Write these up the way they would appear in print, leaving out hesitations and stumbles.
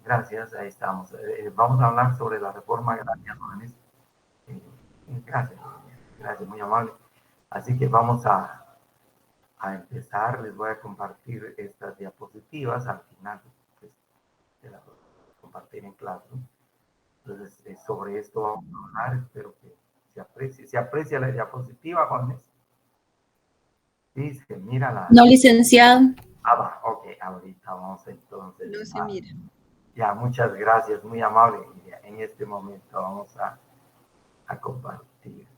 Gracias, ahí estamos. Vamos a hablar sobre la reforma agraria, jóvenes. Gracias, gracias, muy amable. Así que vamos a empezar. Les voy a compartir estas diapositivas al final, pues, de las voy a compartir en clase. Entonces, sobre esto vamos a hablar. Espero que se aprecia la diapositiva, jóvenes. Sí, se mira la... No, licenciado. Ah, va, ok, ahorita vamos entonces No se a... mira. Ya, muchas gracias, muy amable. En este momento vamos a compartir.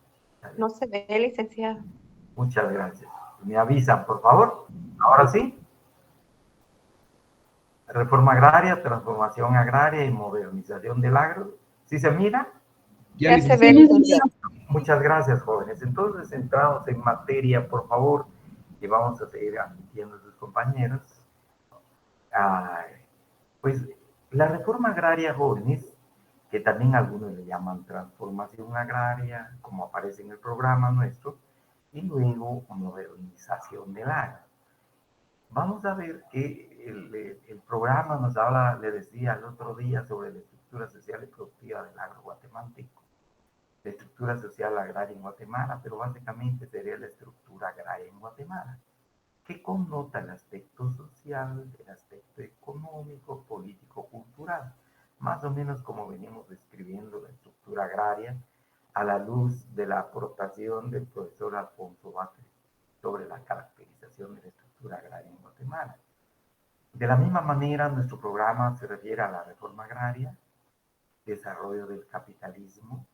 No se ve, licenciado. Muchas gracias. Me avisan, por favor. Ahora sí. Reforma agraria, transformación agraria y modernización del agro. ¿Sí se mira? Ya se ve, licenciado. Muchas gracias, jóvenes. Entonces, entramos en materia, por favor, y vamos a seguir admitiendo a sus compañeros. Pues la reforma agraria, jóvenes, que también algunos le llaman transformación agraria, como aparece en el programa nuestro, y luego modernización del agro. Vamos a ver que el programa nos habla, le decía el otro día, sobre la estructura social y productiva del agro guatemalteco, la estructura social agraria en Guatemala, pero básicamente sería la estructura agraria en Guatemala, que connota el aspecto social, el aspecto económico, político, cultural, más o menos como venimos describiendo la estructura agraria a la luz de la aportación del profesor Alfonso Batres sobre la caracterización de la estructura agraria en Guatemala. De la misma manera, nuestro programa se refiere a la reforma agraria, desarrollo del capitalismo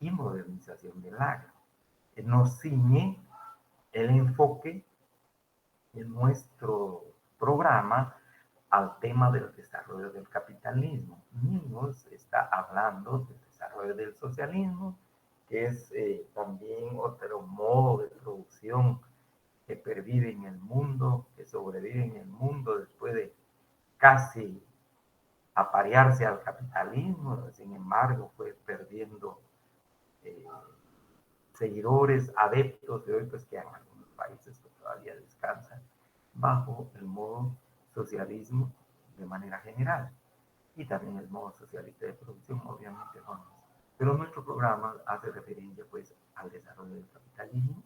y modernización del agro. Nos ciñe el enfoque en nuestro programa al tema del desarrollo del capitalismo. Nos está hablando del desarrollo del socialismo, que es también otro modo de producción que pervive en el mundo, que sobrevive en el mundo después de casi aparearse al capitalismo. Sin embargo, fue perdiendo eh, seguidores, adeptos, de hoy pues quedan algunos países que todavía descansan bajo el modo socialismo de manera general, y también el modo socialista de producción, obviamente, no. Pero nuestro programa hace referencia pues al desarrollo del capitalismo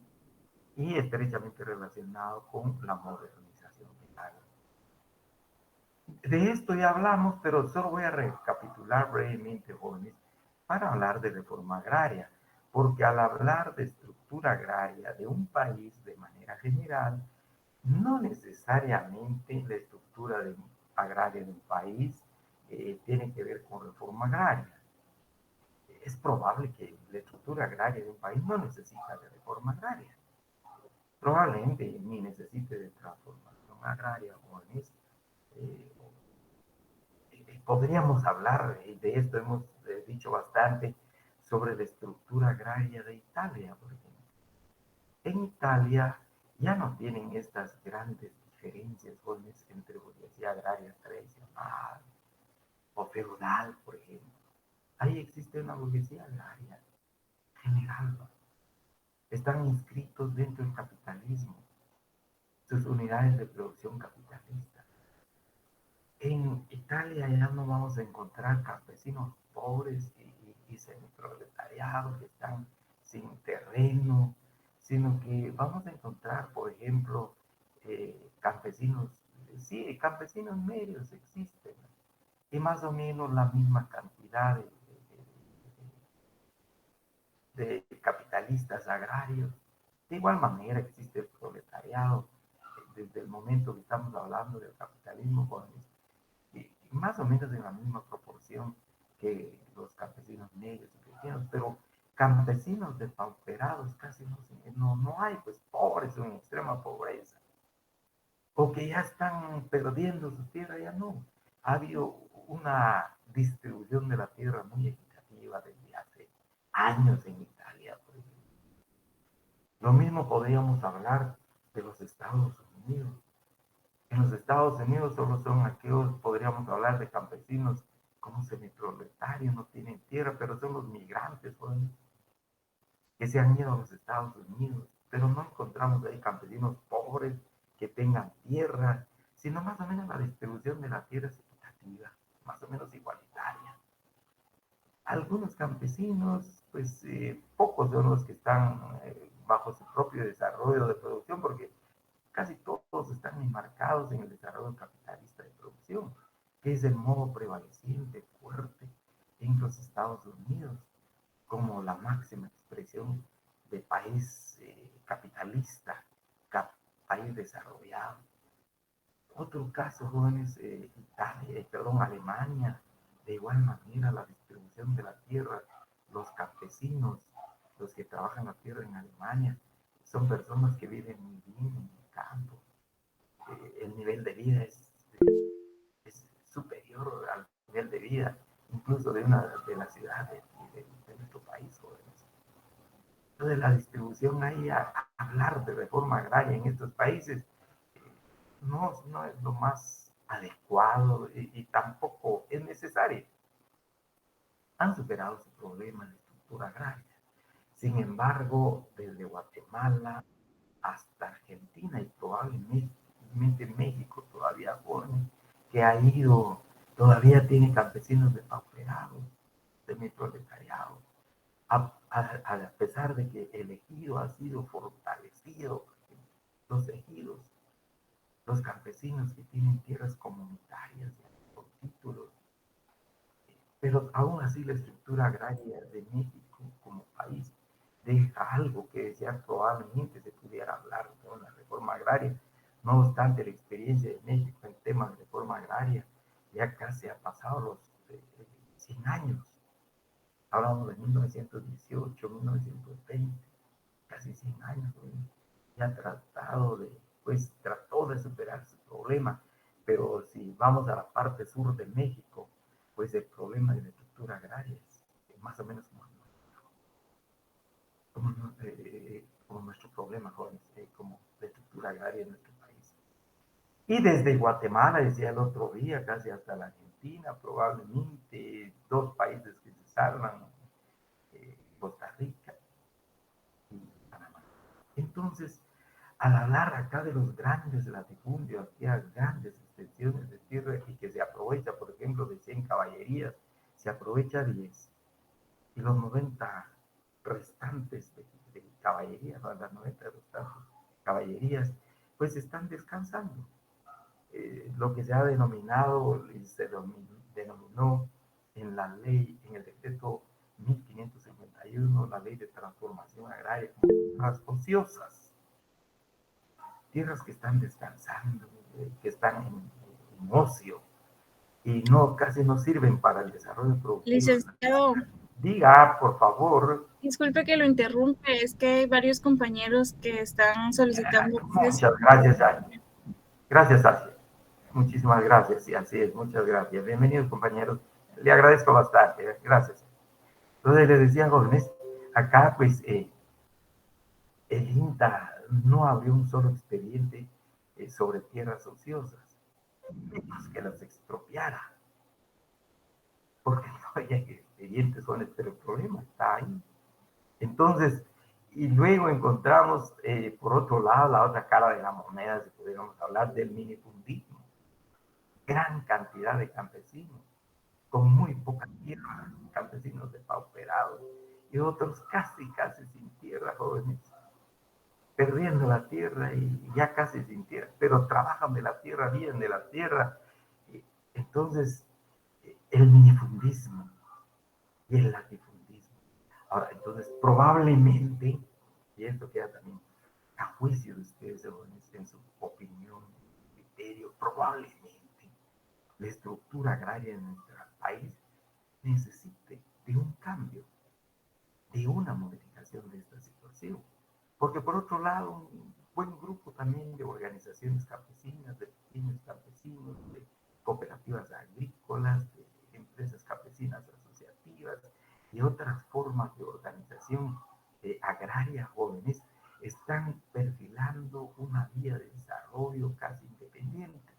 y estrechamente relacionado con la modernización del agro. De esto ya hablamos, pero solo voy a recapitular brevemente, jóvenes, para hablar de reforma agraria, porque al hablar de estructura agraria de un país de manera general, no necesariamente la estructura agraria de un país tiene que ver con reforma agraria. Es probable que la estructura agraria de un país no necesita de reforma agraria. Probablemente ni necesite de transformación agraria, jóvenes. Eh, Podríamos hablar de esto, hemos dicho bastante sobre la estructura agraria de Italia, por ejemplo. En Italia ya no tienen estas grandes diferencias, jóvenes, entre burguesía agraria tradicional o feudal, por ejemplo. Ahí existe una burguesía agraria general, ¿no? Están inscritos dentro del capitalismo, sus unidades de producción capitalista. En Italia ya no vamos a encontrar campesinos pobres y semiproletariados que están sin terreno, sino que vamos a encontrar, por ejemplo, campesinos, sí, campesinos medios existen, y más o menos la misma cantidad de capitalistas agrarios. De igual manera existe el proletariado, desde el momento que estamos hablando del capitalismo, y más o menos en la misma proporción que los campesinos medios y pequeños, pero campesinos depauperados casi no hay, pues pobres o en extrema pobreza, o que ya están perdiendo su tierra, ya no. Ha habido una distribución de la tierra muy equitativa desde hace años en Italia, por ejemplo. Lo mismo podríamos hablar de los Estados Unidos. En los Estados Unidos solo son aquellos, podríamos hablar de campesinos como semiproletarios, no tienen tierra, pero son los migrantes, jóvenes, que se han ido a los Estados Unidos, pero no encontramos ahí campesinos pobres que tengan tierra, sino más o menos la distribución de la tierra es equitativa. más o menos igualitaria. Algunos campesinos, pues pocos son los que están bajo su propio desarrollo de producción, porque casi todos están enmarcados en el desarrollo capitalista de producción, que es el modo prevaleciente, fuerte en los Estados Unidos, como la máxima expresión de país capitalista, país desarrollado. Otro caso, jóvenes, Alemania, de igual manera la distribución de la tierra, los campesinos, los que trabajan la tierra en Alemania, son personas que viven muy bien en el campo. El nivel de vida es superior al nivel de vida, incluso de una de las ciudades de nuestro país, jóvenes. Entonces la distribución ahí, a hablar de reforma agraria en estos países, no es lo más adecuado y tampoco es necesario. Han superado su problema de estructura agraria. Sin embargo, desde Guatemala hasta Argentina y probablemente México todavía pone que ha ido, todavía tiene campesinos depauperados, semiproletariados, a pesar de que el ejido ha sido fortalecido, los ejidos, los campesinos que tienen tierras comunitarias con títulos, pero aún así la estructura agraria de México como país deja algo que desear. Probablemente se pudiera hablar de una reforma agraria. No obstante, la experiencia de México en temas de reforma agraria ya casi ha pasado los 100 años. Hablamos de 1918, 1920, casi 100 años. Ya ha tratado de, pues trató de superar su problema, pero si vamos a la parte sur de México, pues el problema de la estructura agraria es más o menos como nuestro problema, jóvenes, como la estructura agraria en nuestro país. Y desde Guatemala, decía el otro día, casi hasta la Argentina, probablemente dos países que se salvan, Costa Rica y Panamá. Entonces, al hablar acá de los grandes latifundios, aquellas grandes extensiones de tierra y que se aprovecha, por ejemplo, de 100 caballerías, se aprovecha 10 y los 90 restantes de caballerías, las 90 restantes caballerías, pues están descansando. Lo que se ha denominado y se denominó en la ley, en el decreto 1551, la ley de transformación agraria, como tierras ociosas, tierras que están descansando, que están en ocio y no casi no sirven para el desarrollo productivo. Licenciado, Diga, por favor. disculpe que lo interrumpe, es que hay varios compañeros que están solicitando. Muchas gracias, Asia. Gracias, Asia. Muchísimas gracias, y así es, muchas gracias. Bienvenidos, compañeros. Le agradezco bastante, gracias. Entonces, les decía, jóvenes, acá, pues, el INTA no abrió un solo expediente sobre tierras ociosas, menos que las expropiara, porque no había expedientes, jóvenes, pero el problema está ahí. Entonces, y luego encontramos, por otro lado, la otra cara de la moneda, si pudiéramos hablar del minifundismo. Gran cantidad de campesinos, con muy poca tierra, campesinos depauperados, y otros casi sin tierra, jóvenes, perdiendo la tierra y ya casi sin tierra, pero trabajan de la tierra, viven de la tierra. Entonces, el minifundismo y el latifundismo. Ahora, entonces, probablemente, y esto queda también a juicio de ustedes, en su opinión, criterio, probablemente la estructura agraria de nuestro país necesite de un cambio, de una modificación de esta situación. Porque por otro lado, un buen grupo también de organizaciones campesinas, de pequeños campesinos, de cooperativas agrícolas, de empresas campesinas asociativas y otras formas de organización agraria jóvenes, están perfilando una vía de desarrollo casi independiente.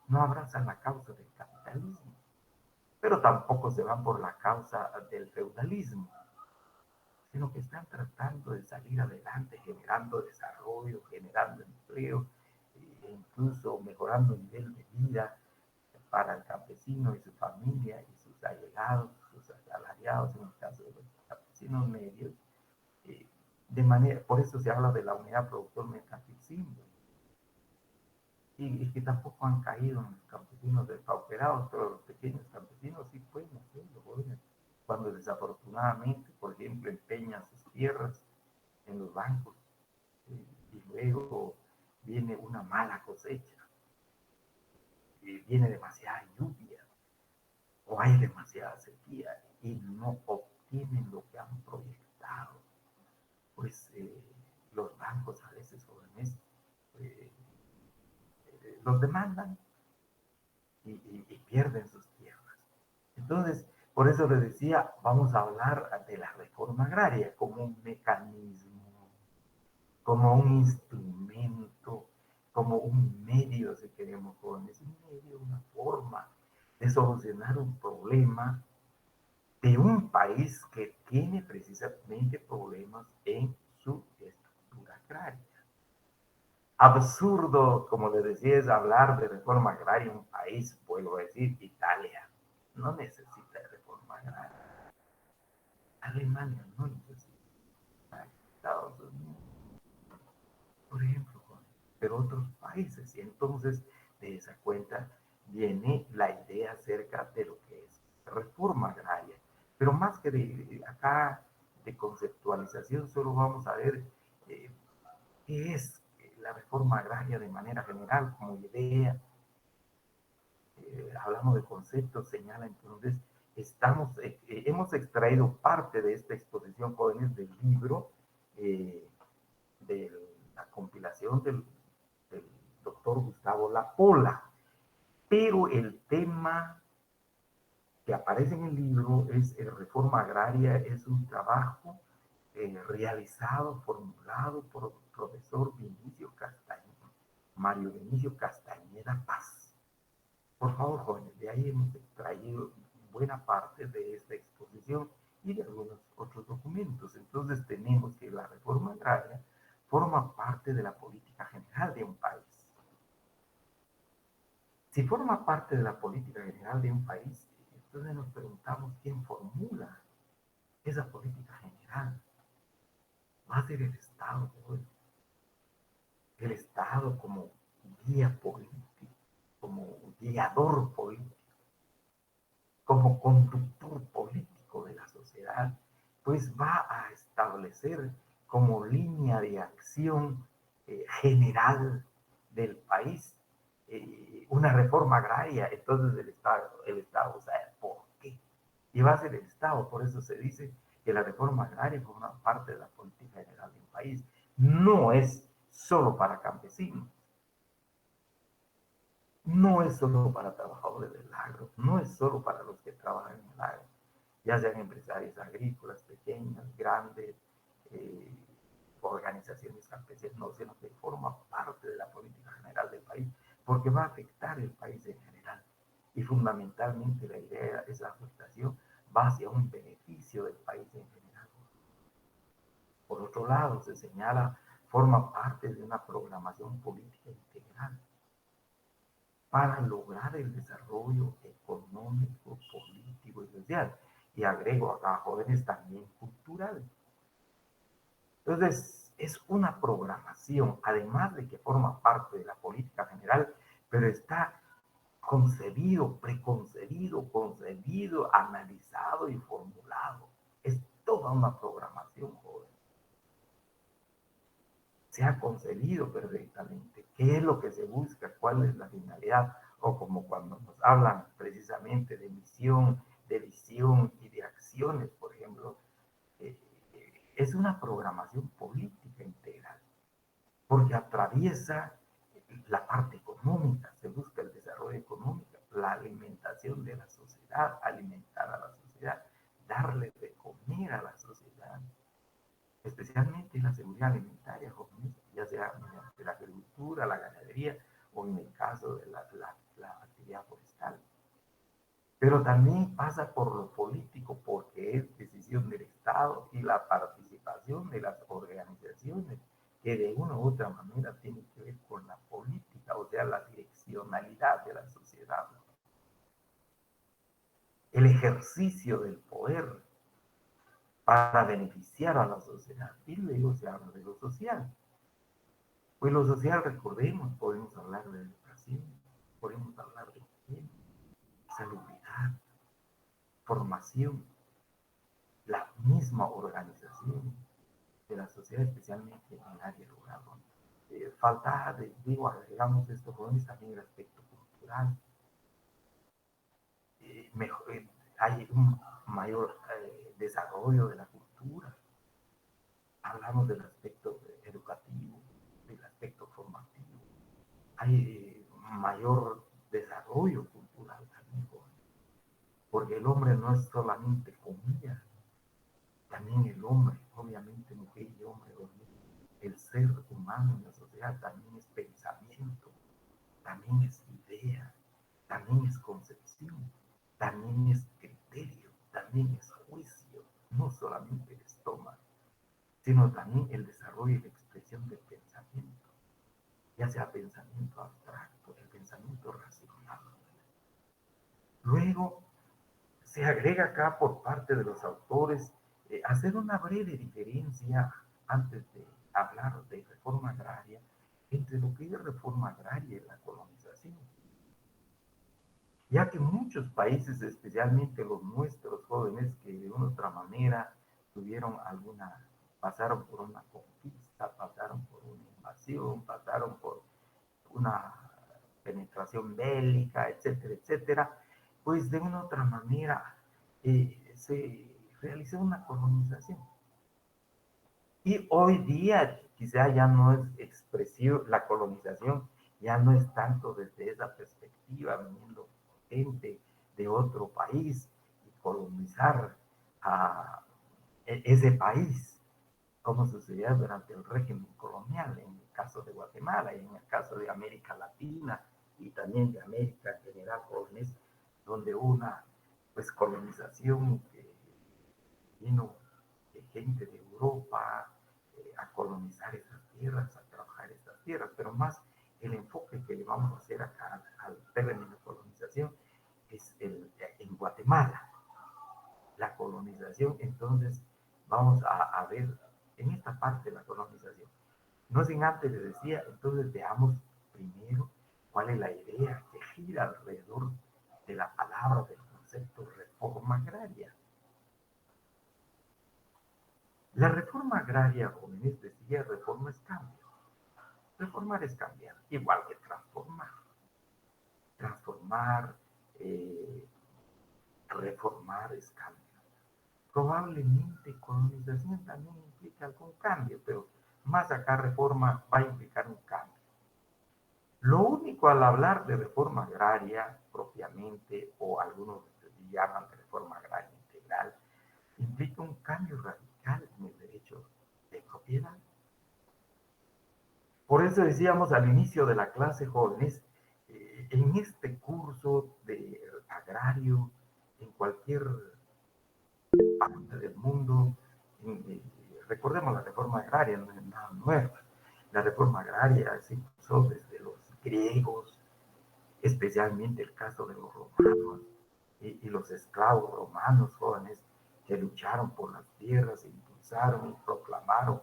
No abrazan la causa del capitalismo, pero tampoco se van por la causa del feudalismo, sino que están tratando de salir adelante, generando desarrollo, generando empleo, e incluso mejorando el nivel de vida para el campesino y su familia y sus allegados, sus asalariados, en el caso de los campesinos medios, por eso se habla de la unidad productor mercantil. Y que tampoco han caído en los campesinos despauperados, pero los pequeños campesinos sí pueden hacerlo, jóvenes. Cuando desafortunadamente, por ejemplo, empeñan sus tierras en los bancos y luego viene una mala cosecha, y viene demasiada lluvia o hay demasiada sequía y no obtienen lo que han proyectado, pues los bancos a veces, jóvenes, eh, los demandan y pierden sus tierras. Entonces, por eso les decía, vamos a hablar de la reforma agraria como un mecanismo, como un instrumento, como un medio, si queremos, jóvenes, un medio, una forma de solucionar un problema de un país que tiene precisamente problemas en su estructura agraria. Absurdo, como les decía, es hablar de reforma agraria en un país, vuelvo a decir, Italia. No necesita de reforma agraria. Alemania no necesita. Estados Unidos, por ejemplo, pero otros países. Y entonces, de esa cuenta, viene la idea acerca de lo que es reforma agraria. Pero más que acá de conceptualización, solo vamos a ver qué es la reforma agraria de manera general, como idea. Hablamos de conceptos, señala entonces, hemos extraído parte de esta exposición, jóvenes, del libro, de la compilación del doctor Gustavo Lapola, pero el tema que aparece en el libro es reforma agraria, es un trabajo realizado, formulado por el profesor Mario Vinicio Castañeda Paz. Por favor, jóvenes, de ahí hemos extraído buena parte de esta exposición y de algunos otros documentos. Entonces tenemos que la reforma agraria forma parte de la política general de un país. Si forma parte de la política general de un país, entonces nos preguntamos quién formula esa política general. Va a ser el Estado, hoy. El Estado como guía político, como guiador político, como conductor político de la sociedad, pues va a establecer como línea de acción general del país una reforma agraria. Entonces el Estado sabe por qué. Y va a ser el Estado, por eso se dice que la reforma agraria forma parte de la política general de un país. No es solo para campesinos, no es solo para trabajadores del agro, no es solo para los que trabajan en el agro, ya sean empresarios agrícolas, pequeñas, grandes, eh, organizaciones campesinas, no, sino que forma parte de la política general del país, porque va a afectar el país en general. Y fundamentalmente la idea, esa afectación va hacia un beneficio del país en general. Por otro lado, se señala, forma parte de una programación política integral para lograr el desarrollo económico, político y social. Y agrego acá, jóvenes, también cultural. Entonces, es una programación, además de que forma parte de la política general, pero está concebido, preconcebido, concebido, analizado y formulado. Es toda una programación, joven. Se ha concebido perfectamente qué es lo que se busca, cuál es la finalidad, o como cuando nos hablan precisamente de misión, de visión y de acciones, por ejemplo, es una programación política integral, porque atraviesa la parte económica, se busca el desarrollo económico, la alimentación de la sociedad, alimentar a la sociedad, darle de comer a la sociedad, especialmente la seguridad alimentaria, jóvenes, ya sea mediante la agricultura, la ganadería o en el caso de la actividad forestal. Pero también pasa por lo político, porque es decisión del Estado y la participación de las organizaciones que de una u otra manera tienen que ver con la política, o sea, la direccionalidad de la sociedad. el ejercicio del poder para beneficiar a la sociedad. Y luego se habla de lo social. Pues lo social, recordemos, podemos hablar de educación, podemos hablar de higiene, salubridad, formación, la misma organización de la sociedad, especialmente en el área rural. Falta, agregamos esto, jóvenes, también el aspecto cultural. Hay un mayor desarrollo de la cultura. Hablamos del aspecto educativo, del aspecto formativo. Hay mayor desarrollo cultural también, porque el hombre no es solamente comida, también el hombre, obviamente mujer y hombre, el ser humano en la sociedad también es pensamiento, también es idea, también es concepción, también es criterio, también es juicio, no solamente el estómago, sino también el desarrollo y la expresión del pensamiento, ya sea pensamiento abstracto, el pensamiento racional. Luego, se agrega acá por parte de los autores hacer una breve diferencia antes de hablar de reforma agraria entre lo que es reforma agraria y la colonización. Ya que muchos países, especialmente los nuestros jóvenes, que de una u otra manera pasaron por una conquista, pasaron por una invasión, pasaron por una penetración bélica, etcétera, etcétera, pues de una u otra manera se realizó una colonización. Y hoy día quizá ya no es expresivo, la colonización ya no es tanto desde esa perspectiva, viniendo gente de otro país y colonizar a ese país, como sucedía durante el régimen colonial, en el caso de Guatemala y en el caso de América Latina y también de América en general, jóvenes, donde hubo una pues colonización que vino de gente de Europa a colonizar esas tierras, a trabajar esas tierras, pero más el enfoque que le vamos a hacer acá al término de colonización es en Guatemala. La colonización, entonces, vamos a ver en esta parte de la colonización. No sin antes les decía, entonces veamos primero cuál es la idea que gira alrededor de la palabra, del concepto reforma agraria. La reforma agraria, jóvenes, decía, reforma es cambio. Reformar es cambiar, igual que transformar. Transformar, reformar es cambio. Probablemente colonización también implica algún cambio, pero más acá reforma va a implicar un cambio. Lo único al hablar de reforma agraria propiamente, o algunos llaman de reforma agraria integral, implica un cambio radical en el derecho de propiedad. Por eso decíamos al inicio de la clase, jóvenes, en este curso de agrario, en cualquier parte del mundo, recordemos la reforma agraria, no es nada nuevo. La reforma agraria se impulsó desde los griegos, especialmente el caso de los romanos y los esclavos romanos jóvenes que lucharon por las tierras, impulsaron y proclamaron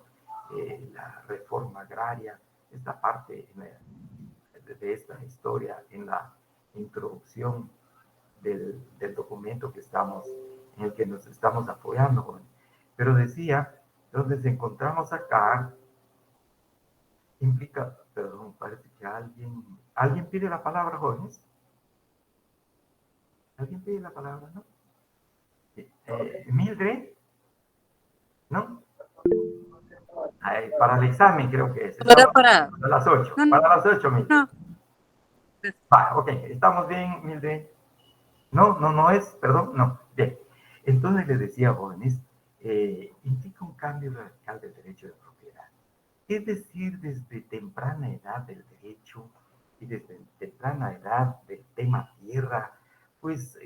la reforma agraria. Esta parte de esta historia en la introducción del documento en el que nos estamos apoyando, jóvenes. Pero decía, donde nos encontramos acá, implica, perdón, parece que alguien pide la palabra, jóvenes. ¿Alguien pide la palabra, no? Mildred, ¿no? Para el examen creo que es. Era Estamos para... a las 8. No, Para las 8, Mildred. no. Va, ok, estamos bien, Mildred. No es, perdón, no. Bien. Entonces les decía, jóvenes, implica un cambio radical del derecho de propiedad. Es decir, desde temprana edad del derecho y desde temprana edad del tema tierra, pues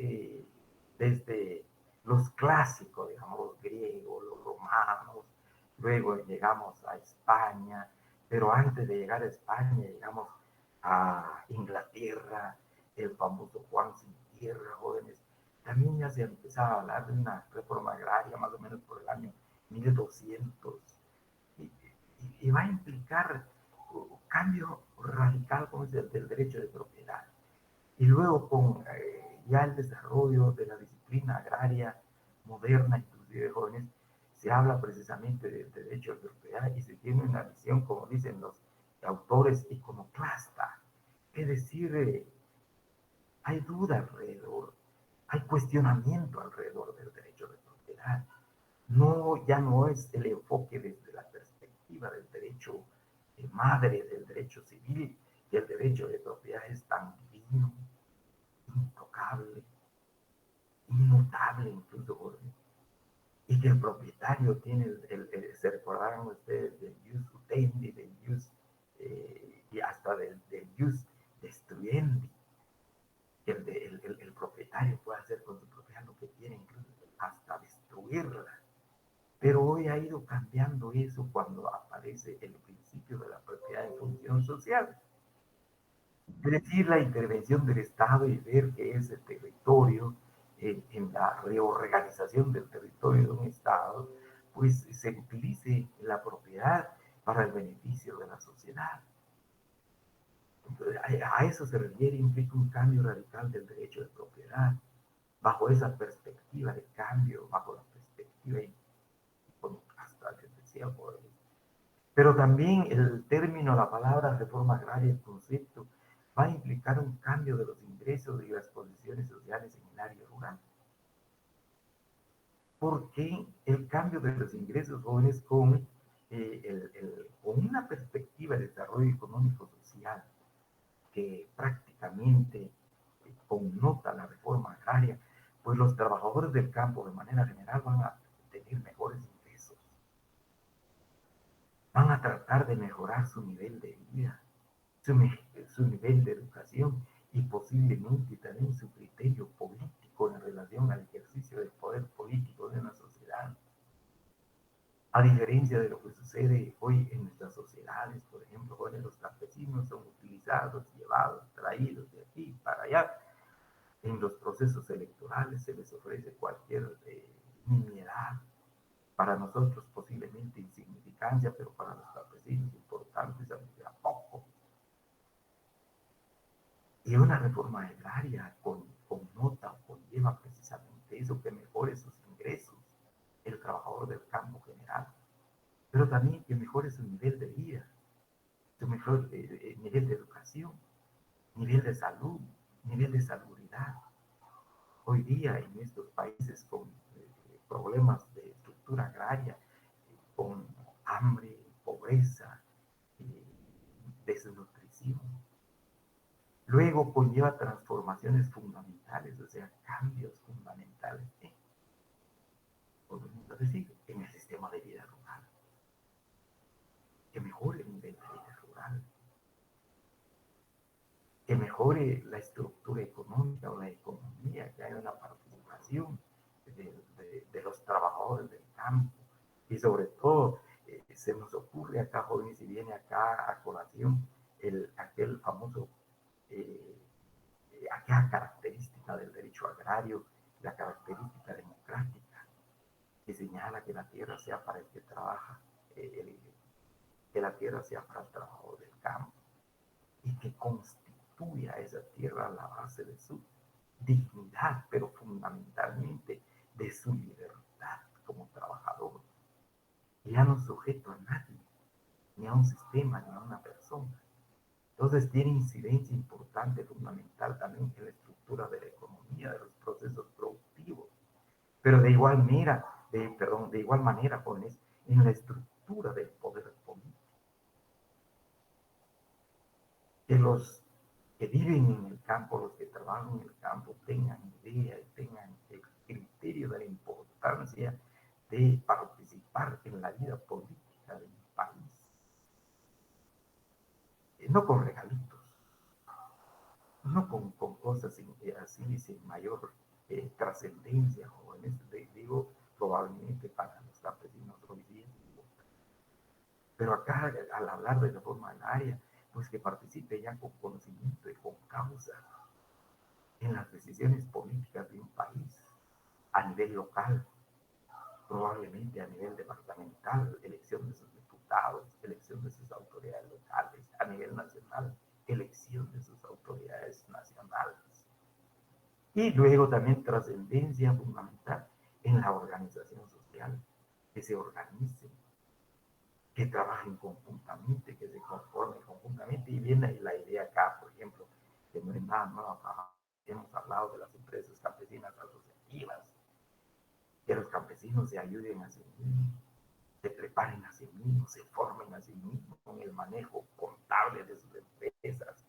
desde los clásicos, digamos, los griegos, los romanos, luego llegamos a España, pero antes de llegar a España llegamos a Inglaterra, el famoso Juan sin tierra, jóvenes, también ya se empezaba a hablar de una reforma agraria más o menos por el año 1200 y va a implicar un cambio radical como es el del derecho de propiedad. Y luego con ya el desarrollo de la disciplina agraria moderna, inclusive de jóvenes, se habla precisamente del derecho de propiedad y se tiene una visión, como dicen los autores, iconoclasta. Es decir, hay duda alrededor, hay cuestionamiento alrededor del derecho de propiedad. No, ya no es el enfoque desde la perspectiva del derecho madre, del derecho civil, que el derecho de propiedad es tan divino, intocable, inmutable incluso, y que el propietario tiene se recordarán ustedes del jus utendi, del jus y hasta del jus destruendi, que el propietario puede hacer con su propiedad lo que quiere, incluso hasta destruirla. Pero hoy ha ido cambiando eso cuando aparece el principio de la propiedad en función social. Es decir, la intervención del Estado y ver que ese territorio, en la reorganización del territorio de un Estado, pues se utilice la propiedad para el beneficio de la sociedad. Entonces, a eso se refiere, implica un cambio radical del derecho de propiedad, bajo esa perspectiva de cambio, bajo la perspectiva hasta les decía, pero también el término, la palabra reforma agraria, el concepto, va a implicar un cambio de los ingresos y las condiciones sociales en el área rural. Porque el cambio de los ingresos jóvenes con una perspectiva de desarrollo económico social que prácticamente connota la reforma agraria, pues los trabajadores del campo de manera general van a tener mejores ingresos, van a tratar de mejorar su nivel de vida, su nivel de educación y posiblemente también su criterio político en relación al ejercicio del poder político de una sociedad. A diferencia de lo que sucede hoy en nuestras sociedades, por ejemplo, hoy los campesinos son utilizados, llevados, traídos de aquí para allá. En los procesos electorales se les ofrece cualquier nimiedad, para nosotros posiblemente insignificancia, pero para los campesinos importante, a poco. Y una reforma agraria connota o conlleva precisamente eso, que mejore sus ingresos, el trabajador del campo general, pero también que mejore su nivel de vida, su mejor nivel de educación, nivel de salud, nivel de salubridad. Hoy día en estos países con problemas de estructura agraria, con hambre, pobreza, desnutrición, luego conlleva transformaciones fundamentales, o sea, cambios fundamentales, volvemos a decir, en el sistema de vida rural, que mejore el nivel de vida rural, que mejore la estructura económica o la economía, que haya una participación de los trabajadores del campo y sobre todo se nos ocurre acá, jóvenes, y viene acá a colación aquel famoso eh, aquella característica del derecho agrario, la característica democrática, que señala que la tierra sea para el que trabaja, que la tierra sea para el trabajador del campo, y que constituya esa tierra la base de su dignidad, pero fundamentalmente de su libertad como trabajador, ya no sujeto a nadie, ni a un sistema, ni a una persona. Entonces tiene incidencia importante, fundamental también en la estructura de la economía, de los procesos productivos, pero de igual manera, jóvenes, en la estructura del poder político. Que los que viven en el campo, los que trabajan en el campo, tengan idea y tengan el criterio de la importancia de participar en la vida política del país. No con regalitos, no con cosas así sin mayor trascendencia, jóvenes, digo, probablemente para los campesinos hoy día. Pero acá, al hablar de reforma agraria, pues que participe ya con conocimiento y con causa. en las decisiones políticas de un país, a nivel local, probablemente a nivel departamental, elección de sus diputados, elección de sus autoridades locales, a nivel nacional, elección de sus autoridades nacionales. Y luego también trascendencia fundamental en la organización social, que se organicen, que trabajen conjuntamente, que se conformen conjuntamente. Y viene la idea acá, por ejemplo, que no es nada nuevo, hemos hablado de las empresas campesinas asociativas, que los campesinos se ayuden a sí mismos, se preparen a sí mismos, se formen a sí mismos con el manejo contable de sus empresas,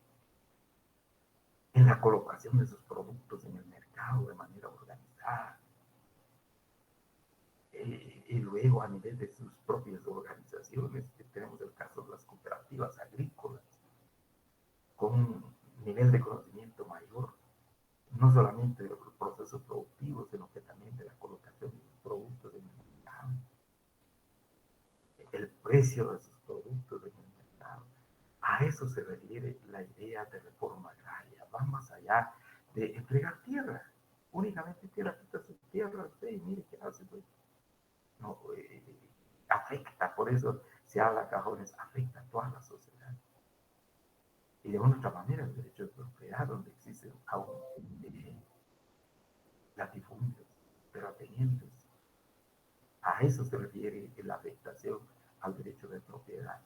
en la colocación de sus productos en el mercado de manera organizada. Y luego a nivel de sus propias organizaciones, que tenemos el caso de las cooperativas agrícolas, con un nivel de conocimiento mayor, no solamente de los procesos productivos, sino que también de la colocación de los productos en el mercado, el precio de sus productos en el mercado. A eso se refiere la idea de reforma agraria. Va más allá de entregar tierra, únicamente tierra, quita su tierra, y mire qué hace, pues. No, afecta, por eso se habla cajones, afecta a toda la sociedad. Y de una otra manera, el derecho de propiedad, donde existen aún latifundios, terratenientes. A eso se refiere la afectación al derecho de propiedad.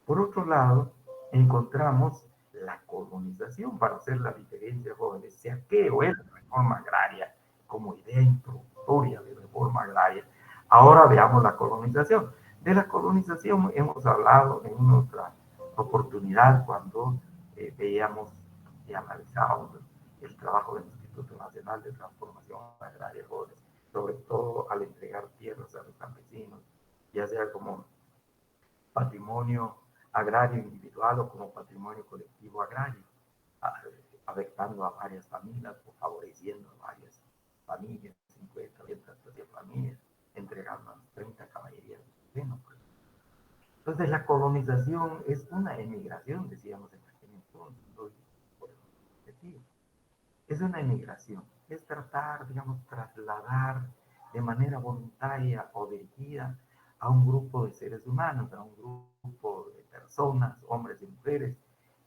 Por otro lado, encontramos la colonización, para hacer la diferencia, jóvenes, sea que o es la reforma agraria como idea introductoria de reforma agraria. Ahora veamos la colonización. De la colonización hemos hablado en una otra oportunidad cuando veíamos y analizábamos el trabajo del Instituto Nacional de Transformación Agraria, jóvenes, sobre todo al entregar tierras a los campesinos, ya sea como patrimonio agrario individual o como patrimonio colectivo agrario, afectando a varias familias o favoreciendo a varias familias, 50, 30 familias, entregando a 30 caballerías de terreno. Pues. Entonces la colonización es una emigración, decíamos en aquel entonces, por el objetivo. Es una emigración, es tratar, digamos, trasladar de manera voluntaria o dirigida a un grupo de seres humanos, a un grupo de personas, hombres y mujeres,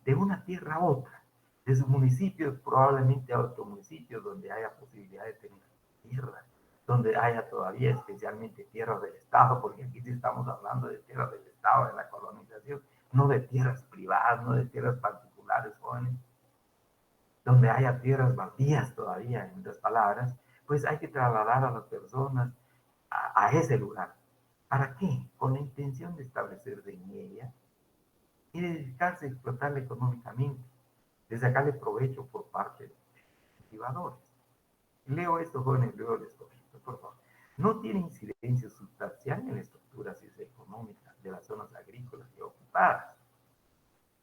de una tierra a otra, de sus municipios probablemente a otro municipio donde haya posibilidad de tener tierra, donde haya todavía especialmente tierras del Estado, porque aquí sí estamos hablando de tierras del Estado, de la colonización, no de tierras privadas, no de tierras particulares, jóvenes, donde haya tierras baldías todavía, en otras palabras, pues hay que trasladar a las personas a ese lugar. ¿Para qué? Con la intención de establecerse en ella y de dedicarse a explotarla económicamente, de sacarle provecho por parte de los cultivadores. Leo esto, jóvenes, luego les comento, por favor. No tiene incidencia sustancial en la estructura socioeconómica de las zonas agrícolas y ocupadas.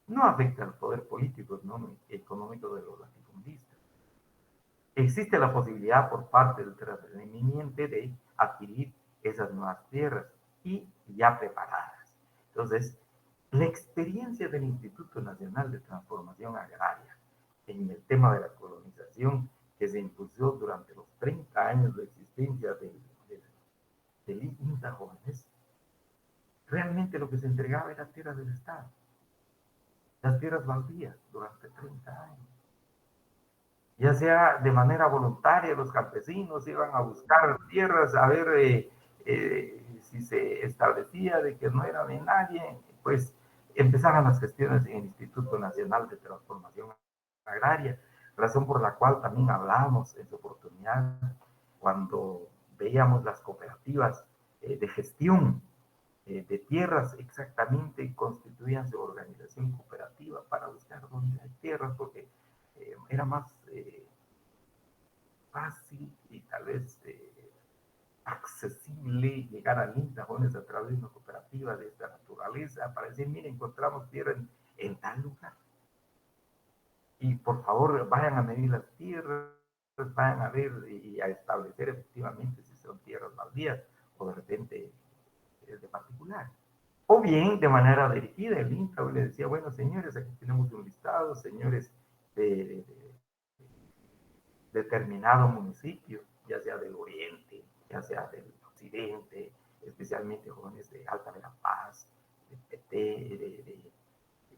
No afecta al poder político económico de los latifundistas. Existe la posibilidad por parte del terrateniente de adquirir esas nuevas tierras y ya preparadas. Entonces, la experiencia del Instituto Nacional de Transformación Agraria en el tema de la colonización que se impulsó durante los 30 años de existencia del INTA Jóvenes, realmente lo que se entregaba era tierra del Estado, las tierras baldías durante 30 años. Ya sea de manera voluntaria, los campesinos iban a buscar tierras a ver si se establecía de que no era de nadie, pues empezaban las gestiones en el Instituto Nacional de Transformación Agraria, razón por la cual también hablábamos en su oportunidad cuando veíamos las cooperativas de gestión de tierras, exactamente constituían su organización cooperativa para buscar dónde hay tierras, porque era más fácil y tal vez accesible llegar a Lintajones a través de una cooperativa de esta naturaleza para decir, mire, encontramos tierra en tal lugar. Y por favor, vayan a medir las tierras, vayan a ver y a establecer efectivamente si son tierras baldías o de repente es de particular. O bien, de manera dirigida, el INTA le decía, bueno, señores, aquí tenemos un listado, señores de determinado municipio, ya sea del oriente, ya sea del occidente, especialmente jóvenes de Alta Verapaz, de Petén, de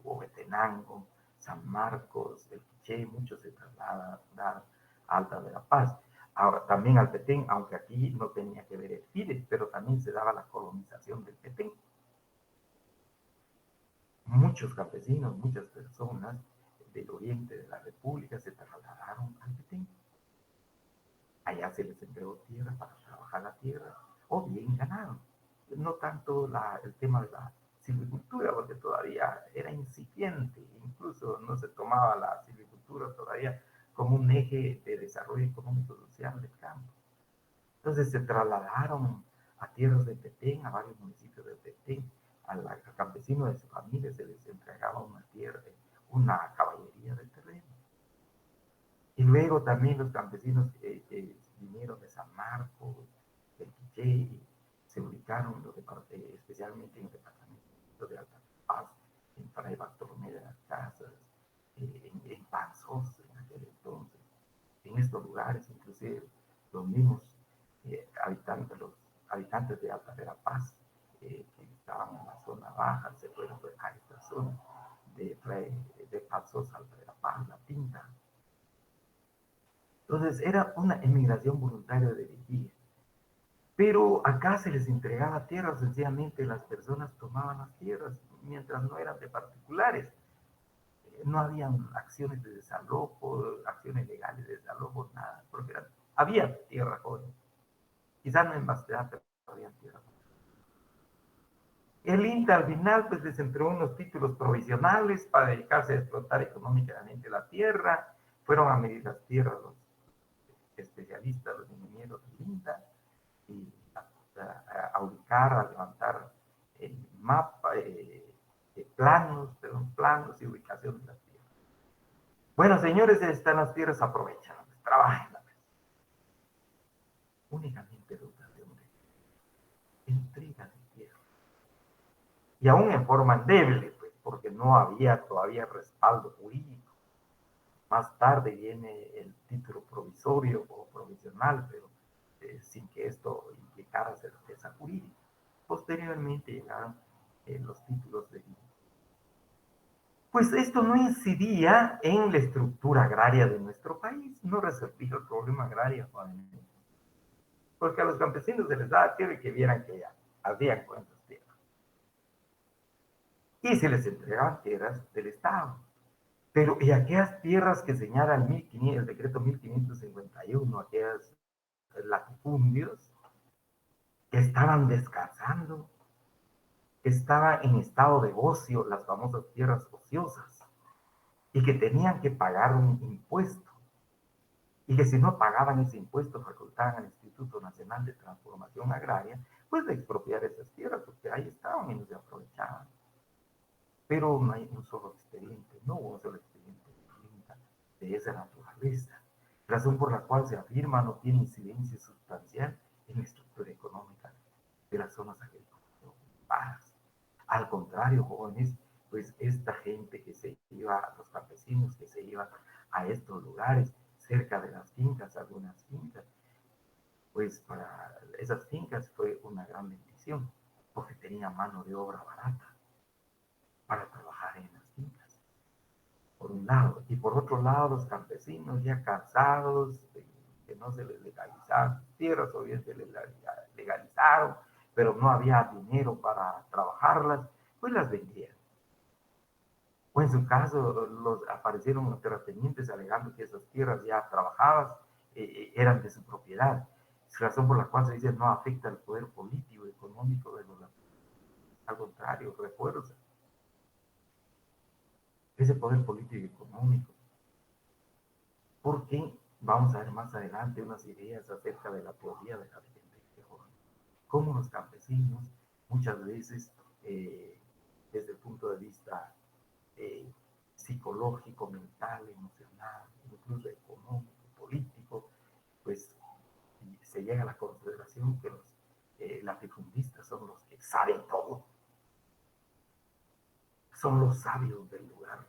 Huehuetenango, San Marcos, del Quiché, muchos se trasladan a Alta Verapaz. Ahora, también al Petén, aunque aquí no tenía que ver el FIDE, pero también se daba la colonización del Petén. Muchos campesinos, muchas personas del oriente de la República se trasladaron al Petén. Allá se les entregó tierra para trabajar la tierra, o bien ganaron. No tanto el tema de la silvicultura, porque todavía era incipiente, incluso no se tomaba la silvicultura todavía como un eje de desarrollo económico social del campo. Entonces se trasladaron a tierras de Petén, a varios municipios de Petén, al campesino de su familia se les entregaba una tierra, una caballería de terreno. Y luego también los campesinos que vinieron de San Marcos, del Quiché, se ubicaron especialmente en el departamento de Alta Paz, en Fray Bartolomé de las Casas, en Panzos en aquel entonces. En estos lugares, inclusive los mismos los habitantes de Alta Verapaz, que estaban en la zona baja, se fueron a esta zona de Panzos, Alta Verapaz, La Pinta. Entonces era una emigración voluntaria de Vigía. Pero acá se les entregaba tierras, sencillamente las personas tomaban las tierras mientras no eran de particulares. No habían acciones de desalojo, acciones legales de desalojo, nada, porque había tierra joven. Quizás no en vastedad, pero había tierra. El INTA al final pues les entregó unos títulos provisionales para dedicarse a explotar económicamente la tierra. Fueron a medir las tierras los especialistas, los ingenieros del INTA, y a ubicar, a levantar el mapa, planos y ubicación de las tierras. Bueno, señores, están las tierras aprovechadas, trabajen. Únicamente dotación de entrega de tierra. Y aún en forma endeble, pues, porque no había todavía respaldo jurídico. Más tarde viene el título provisorio o provisional, pero sin que esto implicara certeza jurídica. Posteriormente llegaron los títulos de vida. Pues esto no incidía en la estructura agraria de nuestro país, no resolvía el problema agrario, porque a los campesinos se les daba tierra y que vieran que ya hacían con esas tierras. Y se les entregaban tierras del Estado. Pero y aquellas tierras que señala el decreto 1551, aquellas latifundios que estaban descansando, que estaban en estado de ocio, las famosas tierras ociosas, y que tenían que pagar un impuesto, y que si no pagaban ese impuesto facultaban al Instituto Nacional de Transformación Agraria, pues de expropiar esas tierras, porque ahí estaban y no se aprovechaban. Pero no hay un solo expediente, no hubo un solo expediente de esa naturaleza, razón por la cual se afirma no tiene incidencia sustancial en la estructura económica de las zonas agrícolas ocupadas. Al contrario, jóvenes, pues esta gente que se iba, los campesinos que se iban a estos lugares, cerca de las fincas, algunas fincas, pues para esas fincas fue una gran bendición, porque tenía mano de obra barata para trabajar en las fincas, por un lado. Y por otro lado, los campesinos ya cansados de que no se les legalizaban sus tierras, o bien se les legalizaron, pero no había dinero para trabajarlas, pues las vendían. O en su caso, aparecieron los terratenientes alegando que esas tierras ya trabajadas eran de su propiedad. Es razón por la cual se dice no afecta al poder político y económico de los. Al contrario, refuerza ese poder político y económico. Porque vamos a ver más adelante unas ideas acerca de la teoría de la dependencia joven. Cómo los campesinos muchas veces, desde el punto de vista psicológico, mental, emocional, incluso económico, político, pues se llega a la consideración que los latifundistas son los que saben todo, son los sabios del lugar,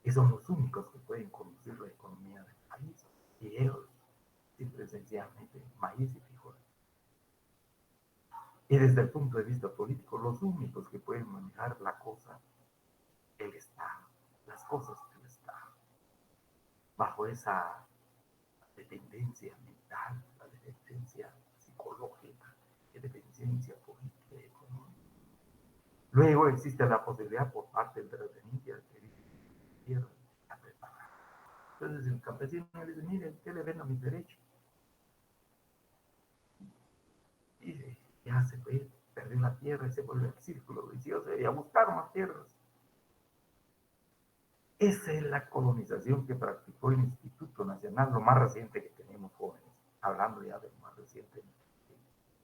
y son los únicos que pueden conducir la economía del país. y ellos simple y sencillamente maíz y frijol. Y desde el punto de vista político, los únicos que pueden manejar la cosa, el Estado, las cosas del Estado, bajo esa dependencia mental, la dependencia psicológica, la dependencia política y económica. Luego existe la posibilidad por parte del terrateniente de adquirir tierra a preparar. Entonces el campesino le dice, mire, ¿qué le vendo a mi derecho? Y ya se fue, perdió la tierra y se vuelve al círculo vicioso y a buscar más tierras. Esa es la colonización que practicó el Instituto Nacional, lo más reciente que tenemos jóvenes, hablando ya de lo más reciente,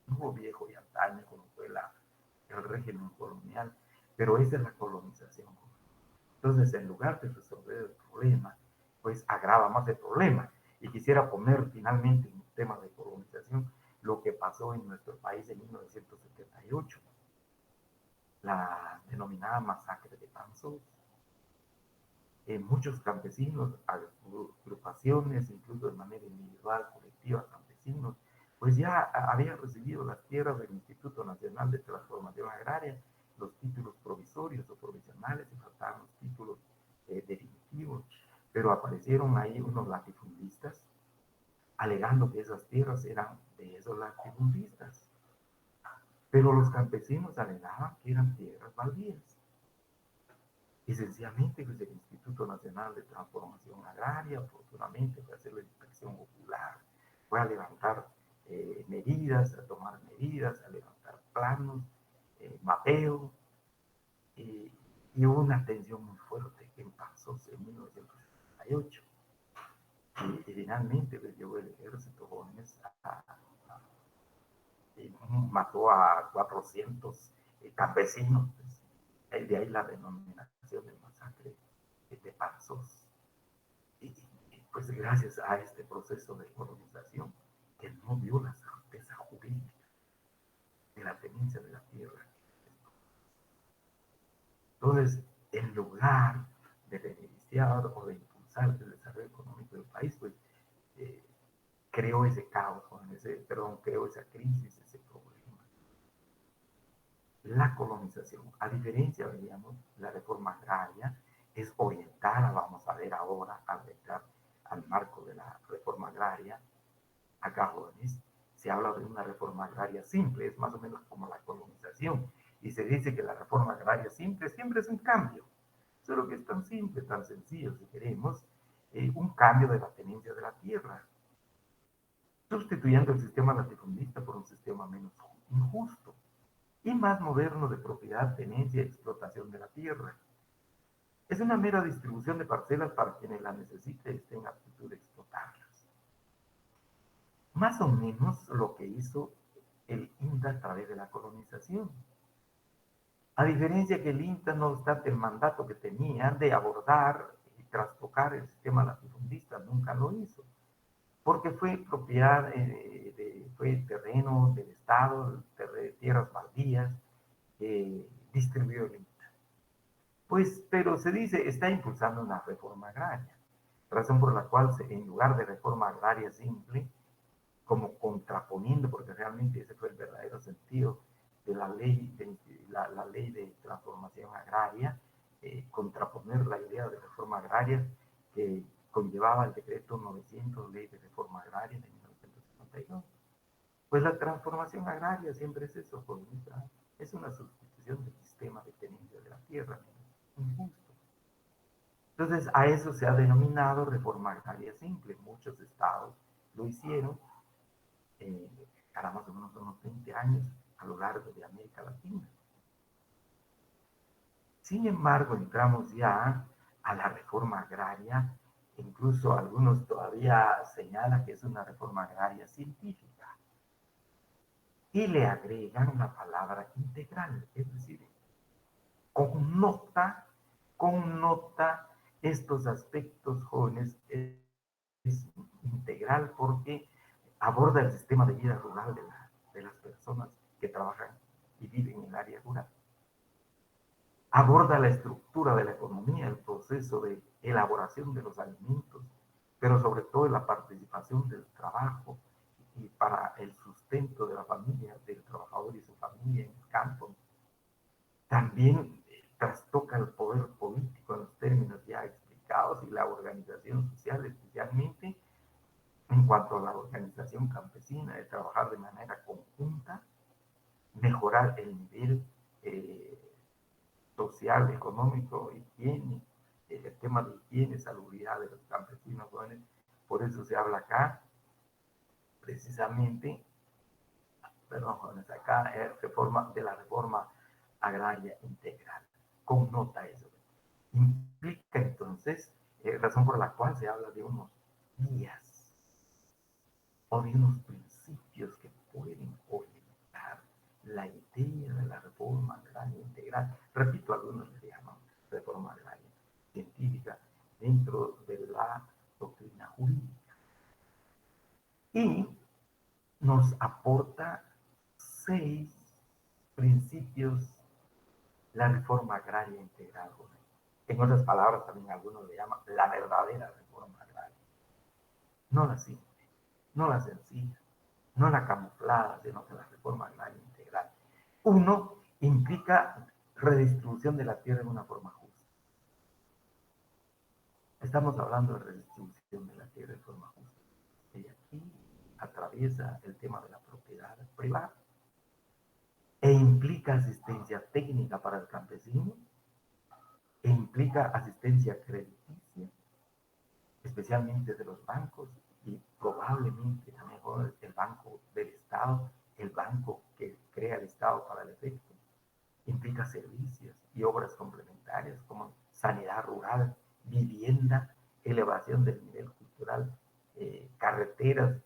no viejo y antaño como fue el régimen colonial, pero esa es la colonización. Entonces, en lugar de resolver el problema, pues agrava más el problema. Y quisiera poner finalmente en un tema de colonización lo que pasó en nuestro país en 1978, la denominada masacre de Panzos. Muchos campesinos, agrupaciones, incluso de manera individual, colectiva, campesinos, pues ya habían recibido las tierras del Instituto Nacional de Transformación Agraria, los títulos provisorios o provisionales, y faltaban los títulos definitivos, pero aparecieron ahí unos latifundistas alegando que esas tierras eran de esos latifundistas, pero los campesinos alegaban que eran tierras baldías. Y sencillamente pues, el Instituto Nacional de Transformación Agraria, afortunadamente, fue a hacer la inspección ocular, fue a levantar medidas, a tomar medidas, a levantar planos, mapeo, y hubo una tensión muy fuerte en Panzos en 1968. Y finalmente pues, llegó el ejército jóvenes y mató a 400 campesinos. Pues, de ahí la denominación de masacre de Panzos. Y pues gracias a este proceso de colonización que no vio la certeza jurídica de la tenencia de la tierra. Entonces, en lugar de beneficiar o de impulsar el desarrollo económico del país, pues creó ese caos, creó esa crisis, ese problema. La colonización, a diferencia, digamos, la reforma agraria, es orientada, vamos a ver ahora, al entrar al marco de la reforma agraria, acá jóvenes, se habla de una reforma agraria simple, es más o menos como la colonización, y se dice que la reforma agraria simple siempre es un cambio, solo que es tan simple, tan sencillo, si queremos, un cambio de la tenencia de la tierra, sustituyendo el sistema latifundista por un sistema menos injusto y más moderno de propiedad, tenencia y explotación de la tierra. Es una mera distribución de parcelas para quienes la necesiten y estén en aptitud de explotarlas. Más o menos lo que hizo el INTA a través de la colonización. A diferencia que el INTA, no obstante el mandato que tenía de abordar y trastocar el sistema latifundista, nunca lo hizo, porque fue propiedad, fue terreno del Estado, tierras baldías, distribuyó el INTA. Pues, pero se dice, está impulsando una reforma agraria, razón por la cual en lugar de reforma agraria simple, como contraponiendo, porque realmente ese fue el verdadero sentido de la ley la ley de transformación agraria, contraponer la idea de reforma agraria que conllevaba el decreto 900, ley de reforma agraria de 1952. Pues la transformación agraria siempre es eso, es una sustitución del sistema de tenencia de la tierra, injusto. Entonces, a eso se ha denominado reforma agraria simple. Muchos estados lo hicieron, para más o menos unos 20 años a lo largo de América Latina. Sin embargo, entramos ya a la reforma agraria, incluso algunos todavía señalan que es una reforma agraria científica, y le agregan la palabra integral, es decir, connota estos aspectos jóvenes, es integral porque aborda el sistema de vida rural de las personas que trabajan y viven en el área rural. Aborda la estructura de la economía, el proceso de elaboración de los alimentos, pero sobre todo en la participación del trabajo y para el sustento de la familia, del trabajador y su familia en el campo. También trastoca el poder político en los términos ya explicados y la organización social, especialmente en cuanto a la organización campesina, de trabajar de manera conjunta, mejorar el nivel social, económico, higiene, el tema de higiene, salubridad de los campesinos jóvenes. Por eso se habla acá, precisamente, perdón, jóvenes, acá de la reforma agraria integral. Connota eso. Implica entonces, razón por la cual se habla de unos guías o de unos principios que pueden orientar la idea de la reforma agraria integral. Repito, algunos le llaman reforma agraria científica dentro de la doctrina jurídica. Y nos aporta 6 principios la reforma agraria integral. En otras palabras, también algunos le llaman la verdadera reforma agraria. No la simple, no la sencilla, no la camuflada, sino que la reforma agraria integral. 1 implica redistribución de la tierra en una forma justa. Estamos hablando de redistribución de la tierra de forma justa. Y aquí atraviesa el tema de la propiedad privada e implica asistencia técnica para el campesino, e implica asistencia crediticia, especialmente de los bancos y probablemente a mejor el banco del Estado, el banco que crea el Estado para el efecto. Implica servicios y obras complementarias como sanidad rural, vivienda, elevación del nivel cultural, carreteras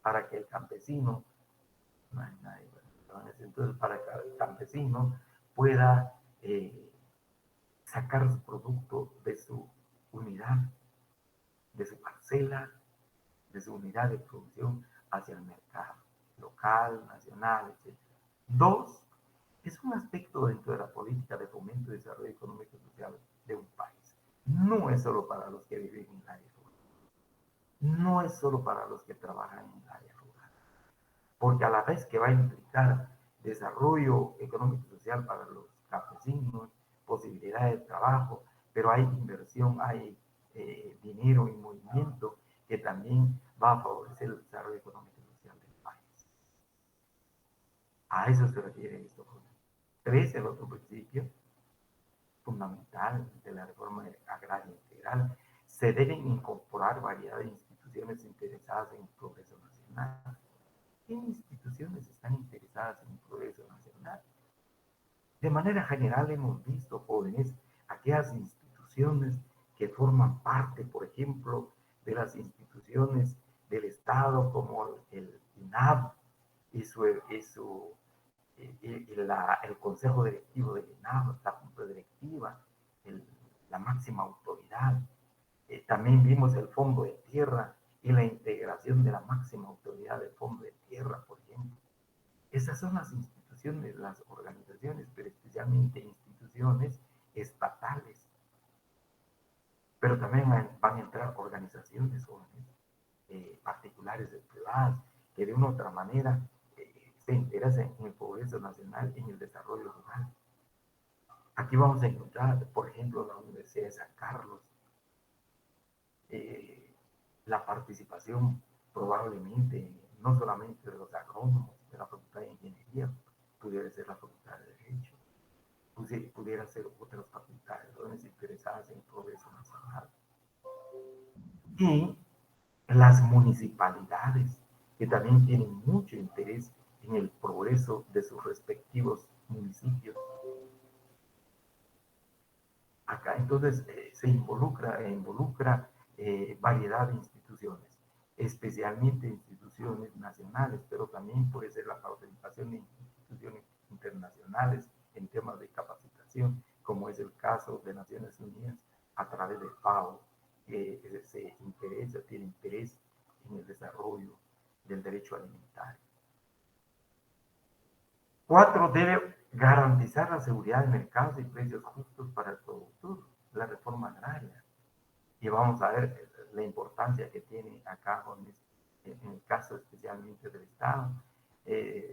para que el campesino, no hay nadie, entonces para que el campesino pueda sacar su producto de su unidad, de su parcela, de su unidad de producción hacia el mercado local, nacional, etc. 2, es un aspecto dentro de la política de fomento y desarrollo económico y social de un país. No es solo para los que viven en el área rural. No es solo para los que trabajan en el área rural. Porque a la vez que va a implicar desarrollo económico y social para los campesinos, posibilidades de trabajo, pero hay inversión, hay dinero en movimiento que también va a favorecer el desarrollo económico y social del país. A eso se refiere esto. 3, el otro principio fundamental de la reforma agraria integral, se deben incorporar variedad de instituciones interesadas en el progreso nacional. ¿Qué instituciones están interesadas en el progreso nacional? De manera general hemos visto, jóvenes, aquellas instituciones que forman parte, por ejemplo, de las instituciones del Estado como el INAB y el consejo directivo del INAB, la junta directiva, la máxima autoridad. También vimos el fondo de tierra y la integración de la máxima autoridad del fondo de tierra, por ejemplo. Esas son las instituciones, las organizaciones, pero especialmente instituciones estatales. Pero también van a entrar organizaciones jóvenes, particulares y privadas, que de una u otra manera se interesan en el progreso nacional y en el desarrollo rural. Aquí vamos a encontrar, por ejemplo, la Universidad de San Carlos, la participación probablemente no solamente de los agrónomos de la Facultad de Ingeniería, pudiera ser la Facultad de Derecho, pudiera ser otras facultades interesadas en el progreso nacional. Y las municipalidades, que también tienen mucho interés en el progreso de sus respectivos municipios. Acá entonces se involucra variedad de instituciones, especialmente instituciones nacionales, pero también puede ser la participación de instituciones internacionales en temas de capacitación, como es el caso de Naciones Unidas a través de FAO, que tiene interés en el desarrollo del derecho alimentario. 4, debe garantizar la seguridad de mercados y precios justos para el productor, la reforma agraria. Y vamos a ver la importancia que tiene acá en el caso especialmente del Estado.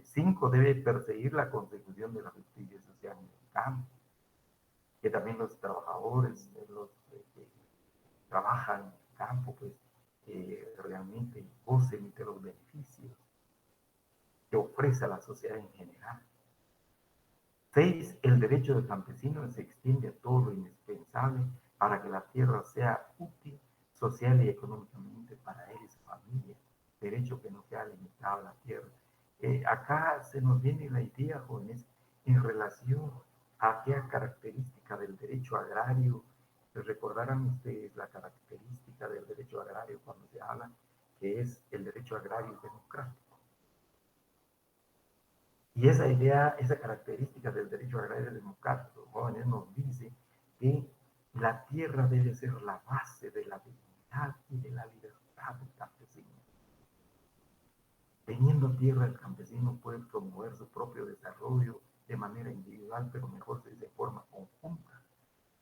5, debe perseguir la consecución de la justicia social en el campo, que también los trabajadores, los que trabajan en el campo, pues realmente gocen de los beneficios que ofrece a la sociedad en general. 6, el derecho del campesino se extiende a todo lo indispensable para que la tierra sea útil social y económicamente para él y su familia. Derecho que no sea limitado a la tierra. Acá se nos viene la idea, jóvenes, en relación a aquella característica del derecho agrario. Recordarán ustedes la característica del derecho agrario cuando se habla que es el derecho agrario democrático. Y esa idea, esa característica del derecho agrario democrático, jóvenes, nos dice que la tierra debe ser la base de la dignidad y de la libertad del campesino. Teniendo tierra, el campesino puede promover su propio desarrollo de manera individual, pero mejor de forma conjunta,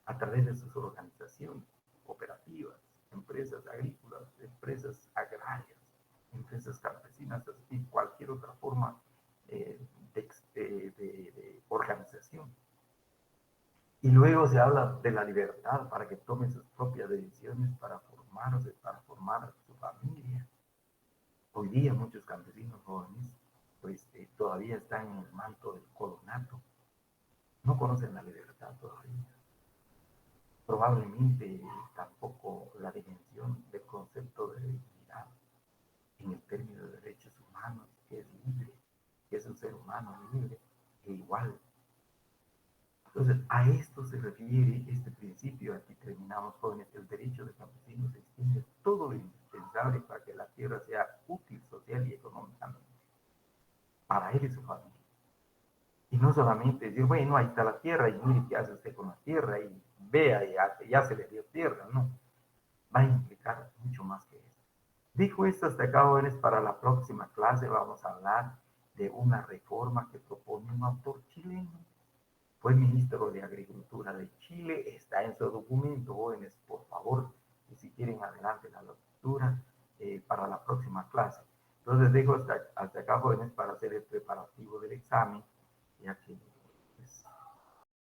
a través de sus organizaciones, cooperativas, empresas agrícolas, empresas agrarias, empresas campesinas y cualquier otra forma de organización. Y luego se habla de la libertad para que tome sus propias decisiones para formarse, para formar su familia. Hoy día muchos campesinos jóvenes pues todavía están en el manto del colonato, no conocen la libertad todavía. Probablemente tampoco la dimensión del concepto de dignidad en el término de derechos humanos, que es libre, que es un ser humano libre e igual. Entonces, a esto se refiere este principio. Aquí terminamos, jóvenes. El derecho de campesinos se extiende todo lo indispensable para que la tierra sea útil social y económicamente para él y su familia. Y no solamente decir, bueno, ahí está la tierra y mire qué hace usted con la tierra y vea, ya se le dio tierra, no. Va a implicar mucho más que eso. Dijo esto hasta acá, jóvenes. Para la próxima clase vamos a hablar de una reforma que propone un autor chileno. Fue ministro de Agricultura de Chile, está en su documento, jóvenes, por favor, y si quieren adelante la lectura para la próxima clase. Entonces dejo hasta acá, jóvenes, para hacer el preparativo del examen, ya que